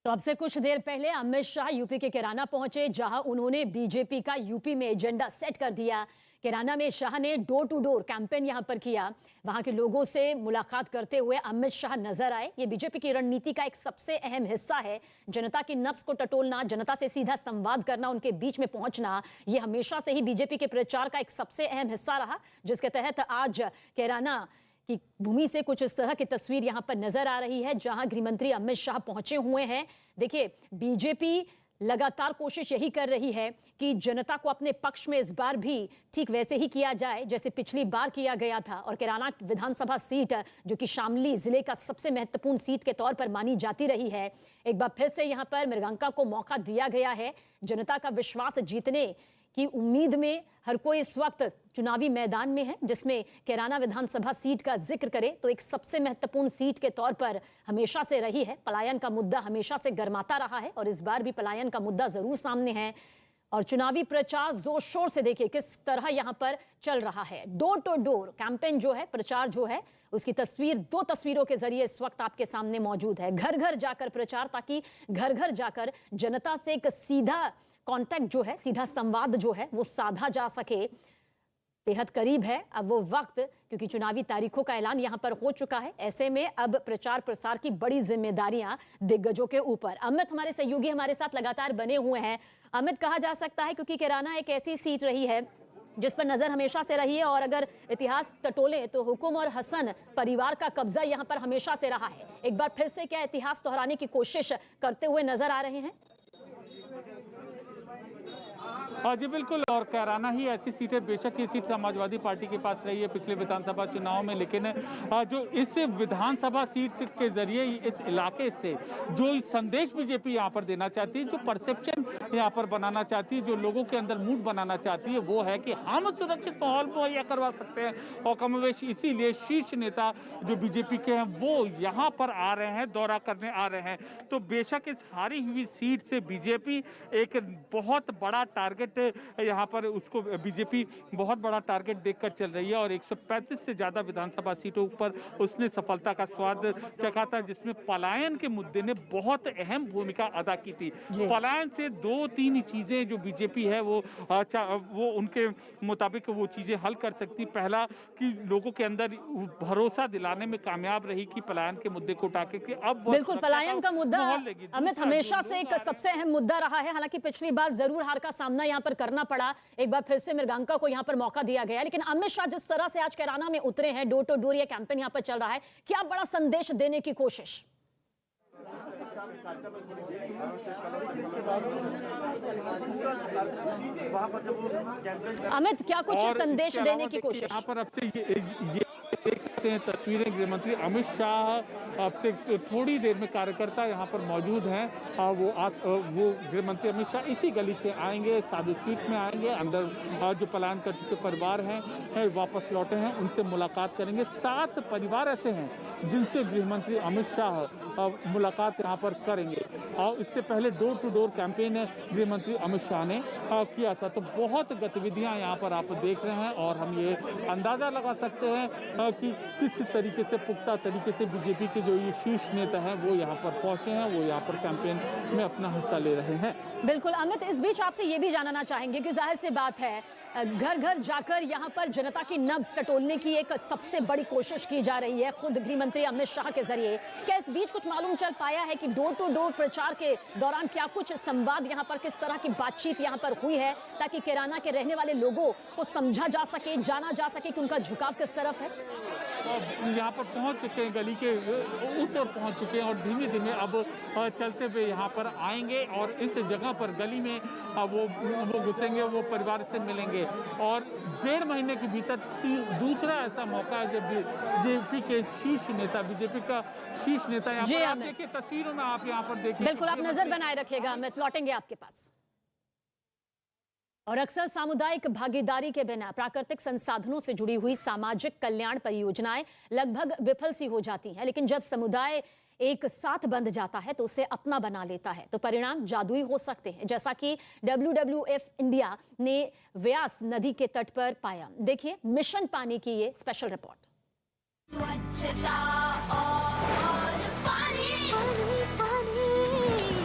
तो अब से कुछ देर पहले अमित शाह यूपी के कैराना पहुंचे, जहां उन्होंने बीजेपी का यूपी में एजेंडा सेट कर दिया। कैराना में शाह ने डोर टू डोर कैंपेन यहां पर किया। वहां के लोगों से मुलाकात करते हुए अमित शाह नजर आए। ये बीजेपी की रणनीति का एक सबसे अहम हिस्सा है। जनता की नब्ज को टटोलना, जनता से सीधा संवाद करना, उनके बीच में पहुंचना, ये हमेशा से ही बीजेपी के प्रचार का एक सबसे अहम हिस्सा रहा, जिसके तहत आज कैराना की भूमि से कुछ इस तरह की तस्वीर यहां पर नजर आ रही है, जहां गृहमंत्री अमित शाह पहुंचे हुए हैं। देखिए, बीजेपी लगातार कोशिश यही कर रही है कि जनता को अपने पक्ष में इस बार भी ठीक वैसे ही किया जाए जैसे पिछली बार किया गया था। और कैराना विधानसभा सीट, जो कि शामली जिले का सबसे महत्वपूर्ण सीट के तौर पर मानी जाती रही है, एक बार फिर से यहां पर मृगांका को मौका दिया गया है। जनता का विश्वास जीतने की उम्मीद में हर कोई इस वक्त चुनावी मैदान में है, जिसमें कैराना विधानसभा सीट का जिक्र करें तो एक सबसे महत्वपूर्ण सीट के तौर पर हमेशा से रही है। पलायन का मुद्दा हमेशा से गरमाता रहा है और इस बार भी पलायन का मुद्दा जरूर सामने है। और चुनावी प्रचार जोर शोर से देखिए किस तरह यहां पर चल रहा है। डोर टू डोर कैंपेन जो है, प्रचार जो है, उसकी तस्वीर दो तस्वीरों के जरिए इस वक्त आपके सामने मौजूद है। घर घर जाकर प्रचार, ताकि घर घर जाकर जनता से एक सीधा कांटेक्ट जो है, सीधा संवाद जो है, वो साधा जा सके। बेहद करीब है अब वो वक्त, क्योंकि चुनावी तारीखों का ऐलान यहां पर हो चुका है। ऐसे में अब प्रचार प्रसार की बड़ी जिम्मेदारियां दिग्गजों के ऊपर। अमित हमारे सहयोगी हमारे साथ लगातार बने हुए हैं। अमित, कहा जा सकता है क्योंकि कैराना एक ऐसी सीट रही है जिस पर नजर हमेशा से रही है, और अगर इतिहास टटोले तो हुकुम और हसन परिवार का कब्जा यहां पर हमेशा से रहा है। एक बार फिर से क्या इतिहास दोहराने की कोशिश करते हुए नजर आ रहे हैं? हाँ जी बिल्कुल, और कैराना ही ऐसी सीट है, बेशक ये सीट समाजवादी पार्टी के पास रही है पिछले विधानसभा चुनाव में, लेकिन जो इस विधानसभा सीट के जरिए इस इलाके से जो संदेश बीजेपी यहाँ पर देना चाहती है, जो परसेप्शन यहाँ पर बनाना चाहती है, जो लोगों के अंदर मूड बनाना चाहती है, वो है कि हम सुरक्षित माहौल मुहैया करवा सकते हैं। और कमोवेश इसीलिए शीर्ष नेता जो बीजेपी के हैं वो यहाँ पर आ रहे हैं, दौरा करने आ रहे हैं। तो बेशक इस हारी हुई सीट से बीजेपी एक बहुत बड़ा टारगेट यहाँ पर, उसको बीजेपी बहुत बड़ा टारगेट देखकर चल रही है। और 135 से ज्यादा विधानसभा सीटों पर उसने सफलता का स्वाद चखा था, जिसमें पलायन के मुद्दे ने बहुत अहम भूमिका अदा की थी। पलायन से दो तीन चीजें जो बीजेपी है वो उनके मुताबिक वो चीजें हल कर सकती। पहला कि लोगों के अंदर भरोसा दिलाने में कामयाब रही कि पलायन के मुद्दे को उठा के अब बिल्कुल पलायन का मुद्दा अमित हमेशा से एक सबसे अहम मुद्दा रहा है। हालांकि पिछली बार जरूर हार का सामना यहाँ पर करना पड़ा, एक बार फिर से मृगांका को यहाँ पर मौका दिया गया, लेकिन अमित शाह जिस तरह से आज कैराना में उतरे हैं, डोर टू डोर ये कैंपेन यहाँ पर चल रहा है, क्या बड़ा संदेश देने की कोशिश? अमित, क्या कुछ संदेश देने की कोशिश? यहाँ पर अब से ये देख सकते हैं तस्वीरें, गृहमंत्री अमित शाह अब से थोड़ी देर में कार्यकर्ता यहाँ पर मौजूद हैं। वो गृहमंत्री अमित शाह इसी गली से आएंगे, साधु स्वीट में आएंगे, अंदर जो पलायन कर चुके परिवार हैं वापस लौटे हैं, उनसे मुलाकात करेंगे। 7 परिवार ऐसे हैं जिनसे गृहमंत्री अमित शाह मुलाकात यहाँ पर करेंगे। और इससे पहले डोर टू डोर कैंपेन गृहमंत्री अमित शाह ने किया था। तो बहुत गतिविधियां यहाँ पर आप देख रहे हैं, और हम ये अंदाजा लगा सकते हैं कि किस तरीके से, पुख्ता तरीके से बीजेपी के जो ये शीर्ष नेता हैं वो यहाँ पर पहुंचे हैं, वो यहाँ पर कैंपेन में अपना हिस्सा ले रहे हैं। बिल्कुल अमित, इस बीच आपसे ये भी जानना चाहेंगे कि जाहिर सी बात है घर घर जाकर यहाँ पर जनता की नब्ज टटोलने की एक सबसे बड़ी कोशिश की जा रही है खुद गृहमंत्री अमित शाह के जरिए। क्या इस बीच कुछ मालूम चल पाया है कि डोर टू डोर प्रचार के दौरान क्या कुछ संवाद यहाँ पर, किस तरह की बातचीत यहाँ पर हुई है, ताकि कैराना के रहने वाले लोगों को समझा जा सके, जाना जा सके कि उनका झुकाव किस तरफ है? यहाँ पर पहुँच चुके हैं, गली के उस ओर पहुँच चुके हैं, और धीमे धीमे अब चलते हुए यहाँ पर आएंगे और इस जगह पर गली में वो घुसेंगे, वो परिवार से मिलेंगे। और 1.5 महीने के भीतर दूसरा ऐसा मौका है जब बीजेपी के शीर्ष नेता, बीजेपी का शीर्ष नेता यहाँ पर, आप देखिए तस्वीरों में, आप यहाँ पर देखिए। बिल्कुल, आप नजर बनाए रखिएगा अमित, लौटेंगे आपके पास। और अक्सर सामुदायिक भागीदारी के बिना प्राकृतिक संसाधनों से जुड़ी हुई सामाजिक कल्याण परियोजनाएं लगभग विफल सी हो जाती हैं, लेकिन जब समुदाय एक साथ बंध जाता है तो उसे अपना बना लेता है, तो परिणाम जादुई हो सकते हैं, जैसा कि WWF इंडिया ने व्यास नदी के तट पर पाया। देखिए मिशन पानी की ये स्पेशल रिपोर्ट। स्वच्छता और पानी, पानी, पानी।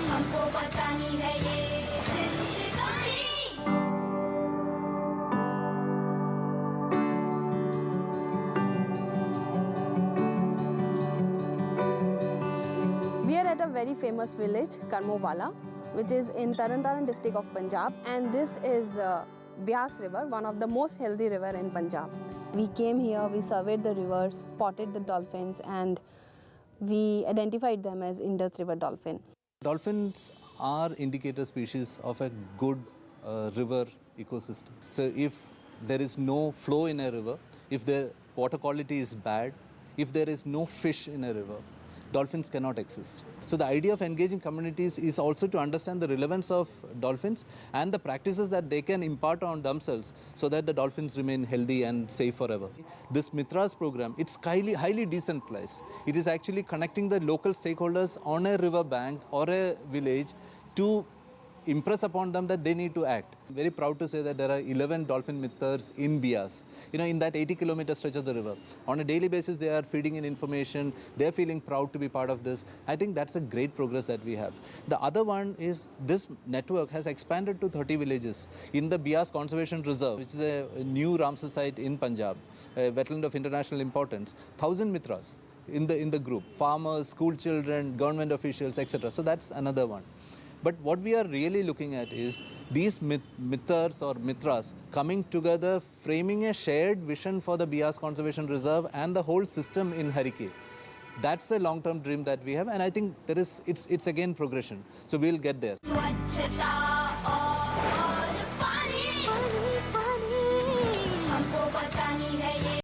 We are at a very famous village, Karmowala, which is in Tarantaran district of Punjab, and this is Beas River, one of the most healthy river in Punjab. We came here, we surveyed the rivers, spotted the dolphins, and we identified them as Indus River dolphin. Dolphins are indicator species of a good river ecosystem. So if there is no flow in a river, if the water quality is bad, if there is no fish in a river, dolphins cannot exist. So the idea of engaging communities is also to understand the relevance of dolphins and the practices that they can impart on themselves so that the dolphins remain healthy and safe forever. This Mitras program, it's highly decentralized. It is actually connecting the local stakeholders on a river bank or a village to impress upon them that they need to act. I'm very proud to say that there are 11 dolphin mithers in Beas, in that 80-kilometer stretch of the river. On a daily basis, they are feeding in information. They're feeling proud to be part of this. I think that's a great progress that we have. The other one is this network has expanded to 30 villages in the Beas Conservation Reserve, which is a new Ramsar site in Punjab, a wetland of international importance. 1,000 mithras in the group, farmers, school children, government officials, etc. So that's another one. But what we are really looking at is these mithers or mitras coming together, framing a shared vision for the Beas Conservation Reserve and the whole system in Harike. That's a long-term dream that we have, and I think it's again progression. So we'll get there.